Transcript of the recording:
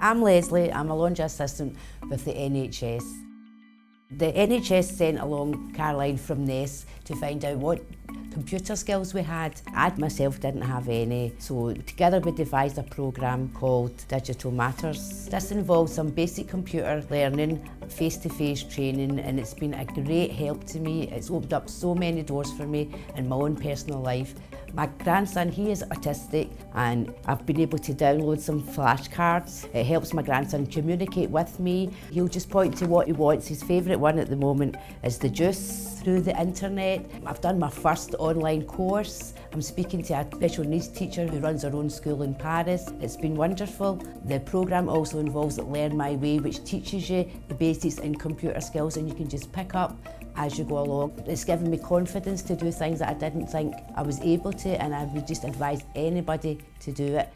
I'm Lesley, I'm a laundry assistant with the NHS. The NHS sent along Caroline from Ness to find out what computer skills we had. I myself didn't have any, so together we devised a programme called Digital Matters. This involves some basic computer learning, face-to-face training, and it's been a great help to me. It's opened up so many doors for me in my own personal life. My grandson, he is autistic, and I've been able to download some flashcards. It helps my grandson communicate with me. He'll just point to what he wants. His favourite one at the moment is the juice through the internet. I've done my first online course. I'm speaking to a special needs teacher who runs her own school in Paris. It's been wonderful. The programme also involves Learn My Way, which teaches you the basics in computer skills, and you can just pick up as you go along. It's given me confidence to do things that I didn't think I was able to, and I would just advise anybody to do it.